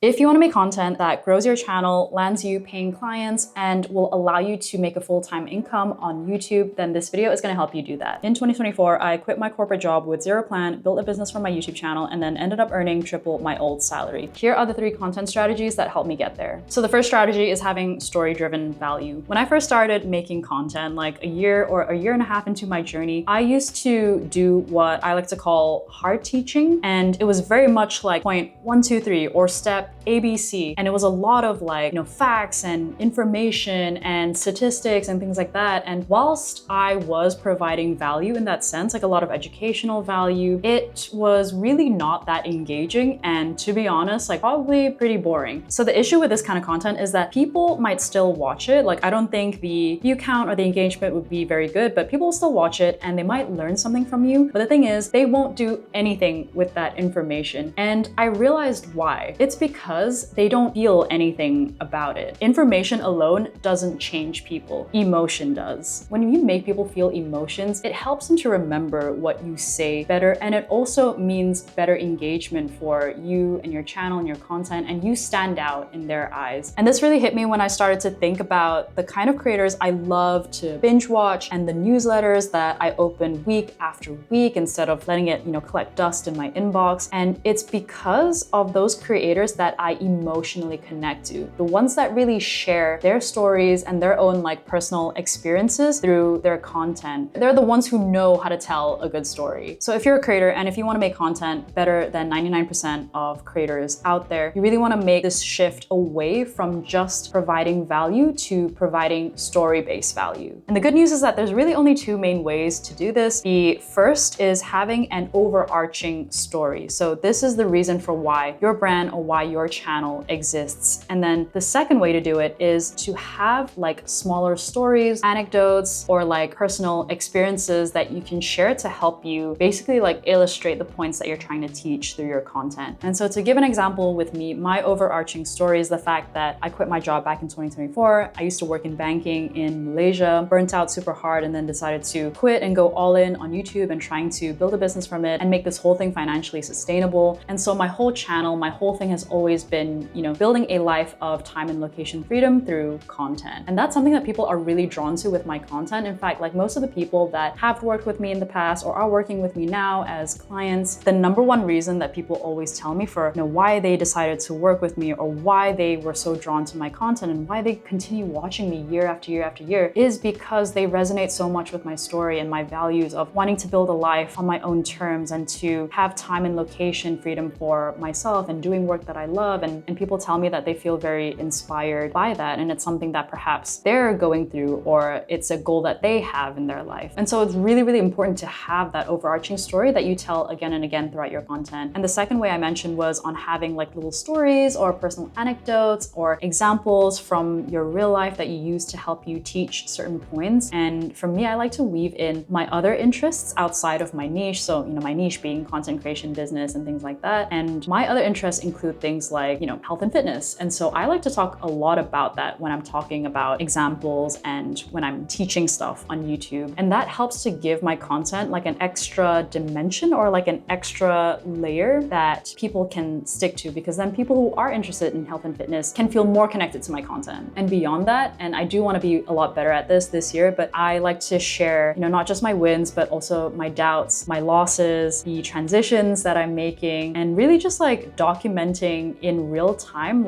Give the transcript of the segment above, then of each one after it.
If you want to make content that grows your channel, lands you paying clients, and will allow you to make a full-time income on YouTube, then this video is going to help you do that. In 2024, I quit my corporate job with zero plan, built a business from my YouTube channel, and then ended up earning triple my old salary. Here are the 3 content strategies that helped me get there. So the first strategy is having story-driven value. When I first started making content, like a year or a year and a half into my journey, I used to do what I like to call hard teaching. And it was very much like point 1, 2, 3 or step ABC. And it was a lot of like, facts and information and statistics and things like that. And whilst I was providing value in that sense, like a lot of educational value, it was really not that engaging. And to be honest, like probably pretty boring. So the issue with this kind of content is that people might still watch it. Like I don't think the view count or the engagement would be very good, but people will still watch it and they might learn something from you. But the thing is, they won't do anything with that information. And I realized why. It's because they don't feel anything about it. Information alone doesn't change people. Emotion does. When you make people feel emotions, it helps them to remember what you say better, and it also means better engagement for you and your channel and your content, and you stand out in their eyes. And this really hit me when I started to think about the kind of creators I love to binge watch and the newsletters that I open week after week instead of letting it, collect dust in my inbox. And it's because of those creators that I emotionally connect to, the ones that really share their stories and their own personal experiences through their content. They're the ones who know how to tell a good story. So if you're a creator and if you want to make content better than 99% of creators out there, you really want to make this shift away from just providing value to providing story-based value. And the good news is that there's really only 2 main ways to do this. The first is having an overarching story. So this is the reason for why your brand or why your channel exists. And then the second way to do it is to have smaller stories, anecdotes, or personal experiences that you can share to help you basically illustrate the points that you're trying to teach through your content. And so to give an example with me, my overarching story is the fact that I quit my job back in 2024. I used to work in banking in Malaysia, burnt out super hard, and then decided to quit and go all in on YouTube and trying to build a business from it and make this whole thing financially sustainable. And so my whole channel, my whole thing has always been, building a life of time and location freedom through content. And that's something that people are really drawn to with my content. In fact, most of the people that have worked with me in the past or are working with me now as clients, the number one reason that people always tell me for why they decided to work with me or why they were so drawn to my content and why they continue watching me year after year after year is because they resonate so much with my story and my values of wanting to build a life on my own terms and to have time and location freedom for myself and doing work that I love. And people tell me that they feel very inspired by that, and it's something that perhaps they're going through or it's a goal that they have in their life. And so it's really, really important to have that overarching story that you tell again and again throughout your content. And the second way I mentioned was on having little stories or personal anecdotes or examples from your real life that you use to help you teach certain points. And for me, I like to weave in my other interests outside of my niche. So, my niche being content creation, business, and things like that. And my other interests include things like, health and fitness. And so I like to talk a lot about that when I'm talking about examples and when I'm teaching stuff on YouTube. And that helps to give my content an extra dimension or an extra layer that people can stick to, because then people who are interested in health and fitness can feel more connected to my content. And beyond that, and I do want to be a lot better at this year, but I like to share, not just my wins, but also my doubts, my losses, the transitions that I'm making, and really just documenting in real time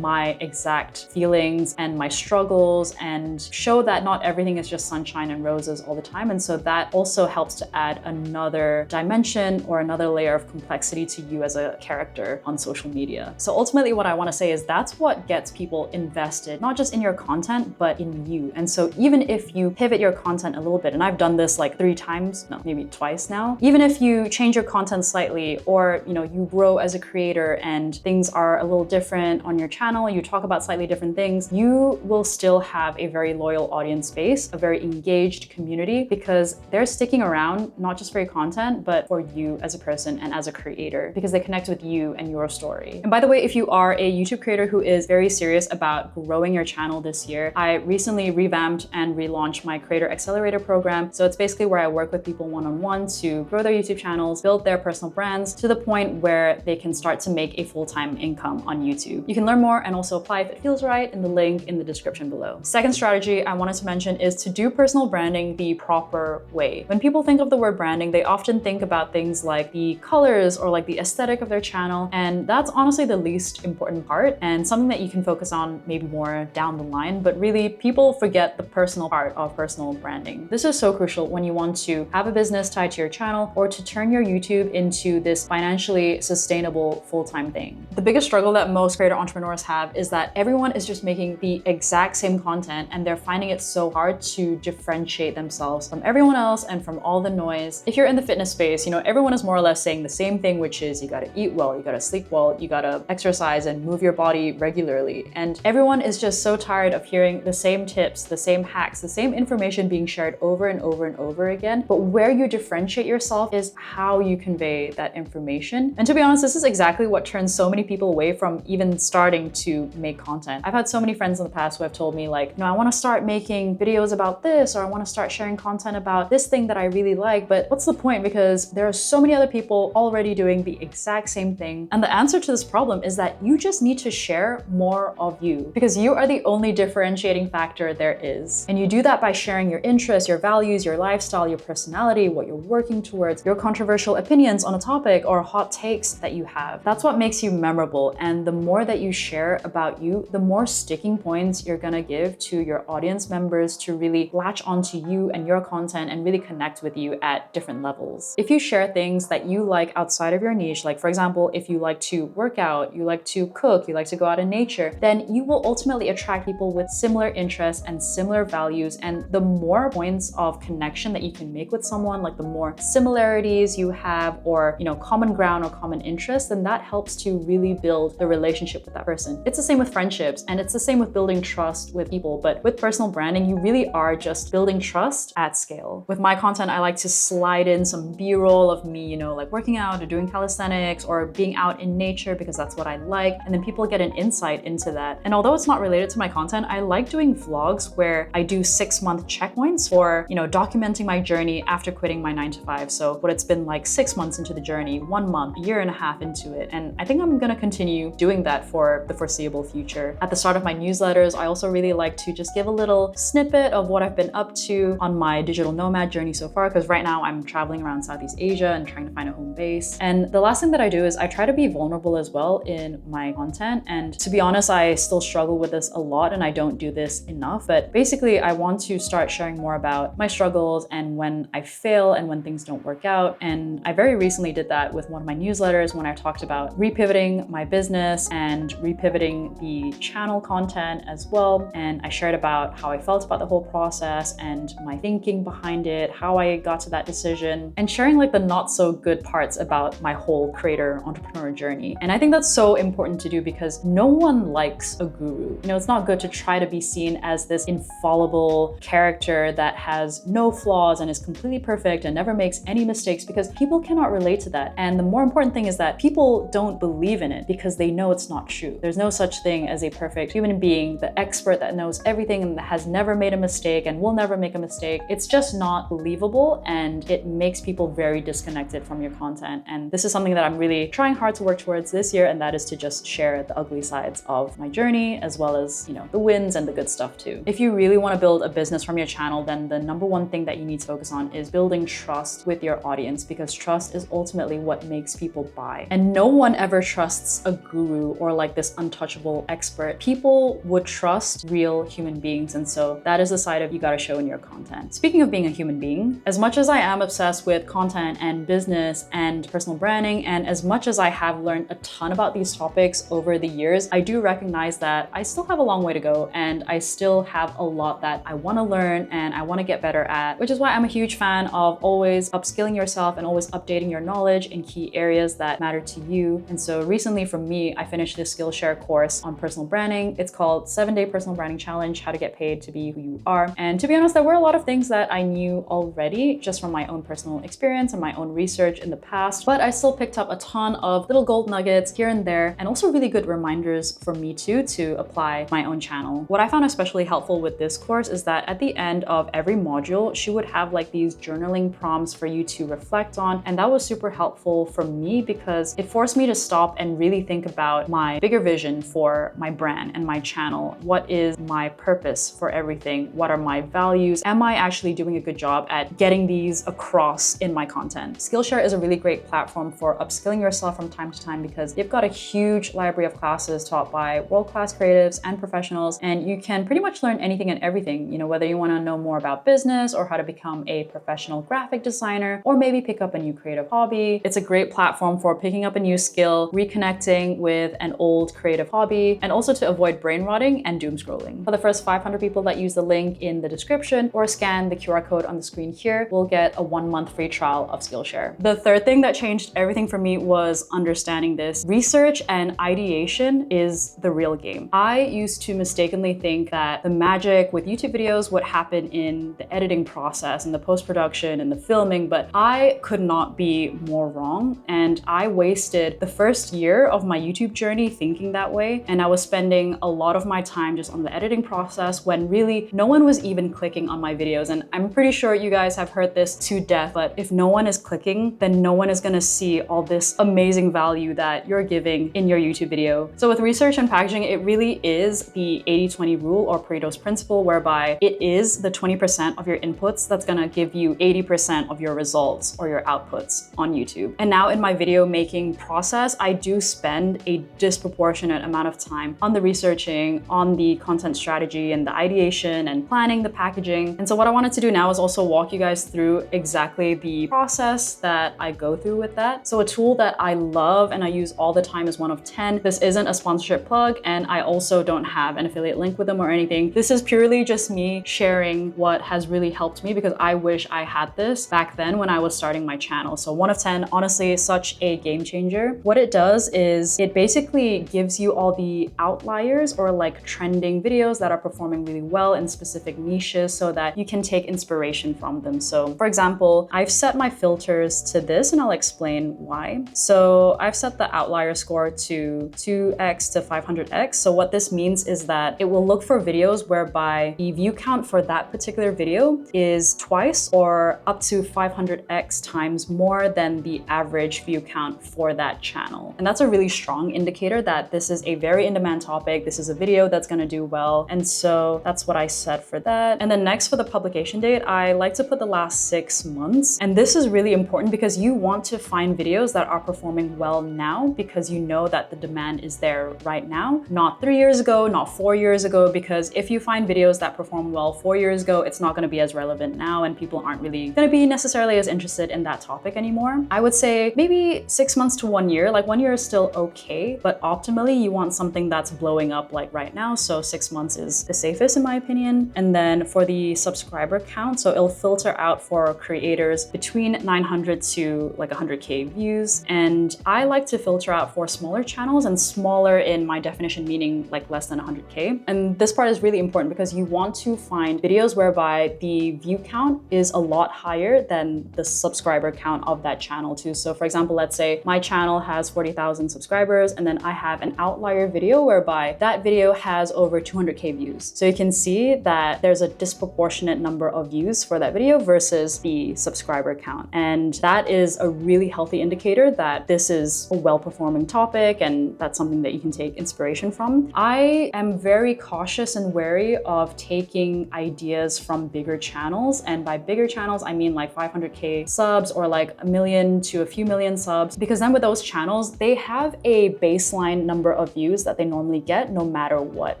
my exact feelings and my struggles, and show that not everything is just sunshine and roses all the time. And so that also helps to add another dimension or another layer of complexity to you as a character on social media. So ultimately what I want to say is that's what gets people invested, not just in your content, but in you. And so even if you pivot your content a little bit, and I've done this 3 times, no, maybe twice now, even if you change your content slightly or, you grow as a creator and things are a little different on your channel, you talk about slightly different things, you will still have a very loyal audience base, a very engaged community, because they're sticking around not just for your content, but for you as a person and as a creator, because they connect with you and your story. And by the way, if you are a YouTube creator who is very serious about growing your channel this year, I recently revamped and relaunched my Creator Accelerator program. So it's basically where I work with people one-on-one to grow their YouTube channels, build their personal brands to the point where they can start to make a full-time full-time income on YouTube. You can learn more and also apply if it feels right in the link in the description below. Second strategy I wanted to mention is to do personal branding the proper way. When people think of the word branding, they often think about things like the colors or like the aesthetic of their channel, and that's honestly the least important part and something that you can focus on maybe more down the line, but really people forget the personal part of personal branding. This is so crucial when you want to have a business tied to your channel or to turn your YouTube into this financially sustainable full-time thing. The biggest struggle that most creator entrepreneurs have is that everyone is just making the exact same content and they're finding it so hard to differentiate themselves from everyone else and from all the noise. If you're in the fitness space, everyone is more or less saying the same thing, which is you gotta eat well, you gotta sleep well, you gotta exercise and move your body regularly. And everyone is just so tired of hearing the same tips, the same hacks, the same information being shared over and over and over again. But where you differentiate yourself is how you convey that information. And to be honest, this is exactly what turns so many people away from even starting to make content. I've had so many friends in the past who have told me like, I want to start making videos about this, or I want to start sharing content about this thing that I really like, but what's the point? Because there are so many other people already doing the exact same thing. And the answer to this problem is that you just need to share more of you, because you are the only differentiating factor there is. And you do that by sharing your interests, your values, your lifestyle, your personality, what you're working towards, your controversial opinions on a topic or hot takes that you have. That's what makes you memorable. And the more that you share about you, the more sticking points you're gonna give to your audience members to really latch onto you and your content and really connect with you at different levels. If you share things that you like outside of your niche, like for example, if you like to work out, you like to cook, you like to go out in nature, then you will ultimately attract people with similar interests and similar values. And the more points of connection that you can make with someone, like the more similarities you have or common ground or common interests, then that helps to really build the relationship with that person. It's the same with friendships and it's the same with building trust with people. But with personal branding, you really are just building trust at scale. With my content, I like to slide in some B-roll of me, like working out or doing calisthenics or being out in nature because that's what I like. And then people get an insight into that. And although it's not related to my content, I like doing vlogs where I do 6-month checkpoints for, documenting my journey after quitting my 9-to-5. So what it's been like 6 months into the journey, 1 month, a year and a half into it. And I think I'm gonna continue doing that for the foreseeable future. At the start of my newsletters, I also really like to just give a little snippet of what I've been up to on my digital nomad journey so far, because right now I'm traveling around Southeast Asia and trying to find a home base. And the last thing that I do is I try to be vulnerable as well in my content. And to be honest, I still struggle with this a lot and I don't do this enough. But basically, I want to start sharing more about my struggles and when I fail and when things don't work out. And I very recently did that with one of my newsletters when I talked about repivoting my business and repivoting the channel content as well. And I shared about how I felt about the whole process and my thinking behind it, how I got to that decision, and sharing like the not so good parts about my whole creator entrepreneur journey. And I think that's so important to do because no one likes a guru. It's not good to try to be seen as this infallible character that has no flaws and is completely perfect and never makes any mistakes, because people cannot relate to that. And the more important thing is that people don't believe in it because they know it's not true. There's no such thing as a perfect human being, the expert that knows everything and that has never made a mistake and will never make a mistake. It's just not believable and it makes people very disconnected from your content. And this is something that I'm really trying hard to work towards this year, and that is to just share the ugly sides of my journey as well as, the wins and the good stuff too. If you really want to build a business from your channel, then the number one thing that you need to focus on is building trust with your audience, because trust is ultimately what makes people buy. And no one ever trusts a guru or like this untouchable expert. People would trust real human beings. And so that is the side of you got to show in your content. Speaking of being a human being, as much as I am obsessed with content and business and personal branding, and as much as I have learned a ton about these topics over the years, I do recognize that I still have a long way to go and I still have a lot that I want to learn and I want to get better at, which is why I'm a huge fan of always upskilling yourself and always updating your knowledge in key areas that matter to you. And so recently for me, I finished this Skillshare course on personal branding. It's called 7-Day Personal Branding Challenge, How to Get Paid to Be Who You Are. And to be honest, there were a lot of things that I knew already just from my own personal experience and my own research in the past, but I still picked up a ton of little gold nuggets here and there, and also really good reminders for me too to apply my own channel. What I found especially helpful with this course is that at the end of every module, she would have like these journaling prompts for you to reflect on. And that was super helpful for me because it forced me to stop and really think about my bigger vision for my brand and my channel. What is my purpose for everything? What are my values? Am I actually doing a good job at getting these across in my content? Skillshare is a really great platform for upskilling yourself from time to time because you've got a huge library of classes taught by world-class creatives and professionals, and you can pretty much learn anything and everything, you know, whether you want to know more about business or how to become a professional graphic designer, or maybe pick up a new creative hobby. It's a great platform for picking up a new skill, reconnecting with an old creative hobby, and also to avoid brain rotting and doom scrolling. For the first 500 people that use the link in the description or scan the QR code on the screen here, will get a 1-month free trial of Skillshare. The third thing that changed everything for me was understanding this. Research and ideation is the real game. I used to mistakenly think that the magic with YouTube videos would happen in the editing process and the post-production and the filming, but I could not be more wrong. And I wasted the first year of my YouTube journey thinking that way. And I was spending a lot of my time just on the editing process when really no one was even clicking on my videos. And I'm pretty sure you guys have heard this to death, but if no one is clicking, then no one is gonna see all this amazing value that you're giving in your YouTube video. So with research and packaging, it really is the 80-20 rule or Pareto's principle, whereby it is the 20% of your inputs that's gonna give you 80% of your results or your outputs on YouTube. And now in my video making process, I do spend a disproportionate amount of time on the researching, on the content strategy and the ideation and planning the packaging. And so what I wanted to do now is also walk you guys through exactly the process that I go through with that. So a tool that I love and I use all the time is One of 10. This isn't a sponsorship plug, and I also don't have an affiliate link with them or anything. This is purely just me sharing what has really helped me, because I wish I had this back then when I was starting my channel. So One of 10, honestly, such a game changer. What it does is it basically gives you all the outliers or like trending videos that are performing really well in specific niches so that you can take inspiration from them. So for example, I've set my filters to this and I'll explain why. So I've set the outlier score to 2x to 500x. So what this means is that it will look for videos whereby the view count for that particular video is twice or up to 500x times more than the average view count for that channel. And that's a really strong indicator that this is a very in-demand topic. This is a video that's gonna do well. And so that's what I set for that. And then next, for the publication date, I like to put the last 6 months. And this is really important because you want to find videos that are performing well now, because you know that the demand is there right now, not 3 years ago, not 4 years ago, because if you find videos that perform well 4 years ago, it's not gonna be as relevant now and people aren't really gonna be necessarily as interested in that topic anymore. I would say maybe 6 months to 1 year. Like 1 year is still okay, but optimally you want something that's blowing up like right now. So 6 months is the safest in my opinion. And then for the subscriber count, so it'll filter out for creators between 900 to like 100K views. And I like to filter out for smaller channels, and smaller in my definition meaning like less than 100K. And this part is really important because you want to find videos whereby the view count is a lot higher than the subscriber count of that channel too. So for example, let's say my channel has 40,000 subscribers and then I have an outlier video whereby that video has over 200K views. So you can see that there's a disproportionate number of views for that video versus the subscriber count. And that is a really healthy indicator that this is a well-performing topic and that's something that you can take inspiration from. I am very cautious and wary of taking ideas from bigger channels. And by bigger channels, I mean like 500K subs or like 1 million to a few million subs, because then with those channels, they have a baseline number of views that they normally get no matter what.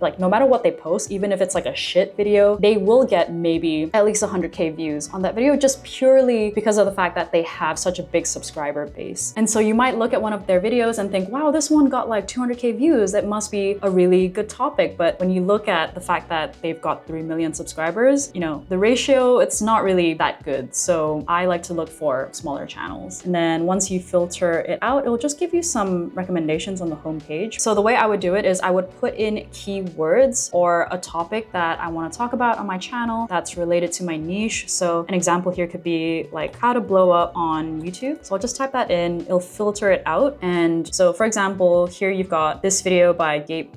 Like no matter what they post, even if it's like a shit video, they will get maybe at least 100K views on that video just purely because of the fact that they have such a big subscriber base. And so you might look at one of their videos and think, wow, this one got like 200K views. That must be a really good topic. But when you look at the fact that they've got 3 million subscribers, you know, the ratio, it's not really that good. So I like to look for smaller channels. And then once you filter it out, it'll just give you some recommendations on the homepage. So the way I would do it is I would put in keywords or a topic that I want to talk about on my channel that's related to my niche. So an example here could be like how to blow up on YouTube. So I'll just type that in, it'll filter it out. And so for example, here you've got this video by Gabe.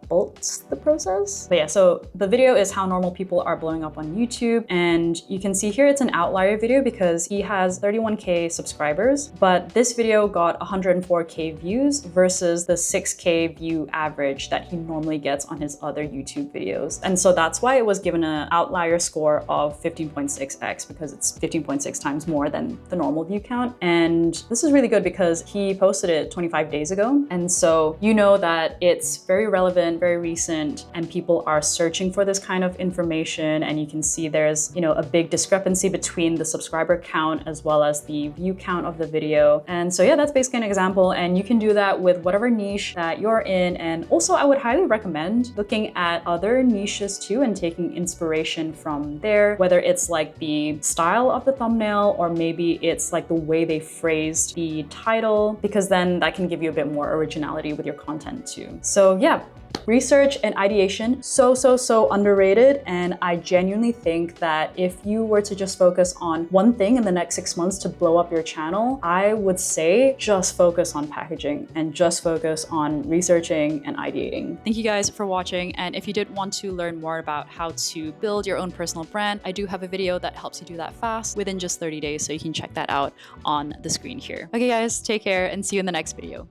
catapults the process. But yeah, so the video is how normal people are blowing up on YouTube. And you can see here it's an outlier video because he has 31K subscribers, but this video got 104K views versus the 6K view average that he normally gets on his other YouTube videos. And so that's why it was given an outlier score of 15.6x, because it's 15.6 times more than the normal view count. And this is really good because he posted it 25 days ago. And so you know that it's very relevant, very recent, and people are searching for this kind of information. And you can see there's, you know, a big discrepancy between the subscriber count as well as the view count of the video. And so yeah, that's basically an example. And you can do that with whatever niche that you're in. And also I would highly recommend looking at other niches too and taking inspiration from there, whether it's like the style of the thumbnail or maybe it's like the way they phrased the title, because then that can give you a bit more originality with your content too. So yeah, research and ideation, so underrated. And I genuinely think that if you were to just focus on one thing in the next 6 months to blow up your channel, I would say just focus on packaging and just focus on researching and ideating. Thank you guys for watching. And if you did want to learn more about how to build your own personal brand, I do have a video that helps you do that fast within just 30 days. So you can check that out on the screen here. Okay guys, take care and see you in the next video.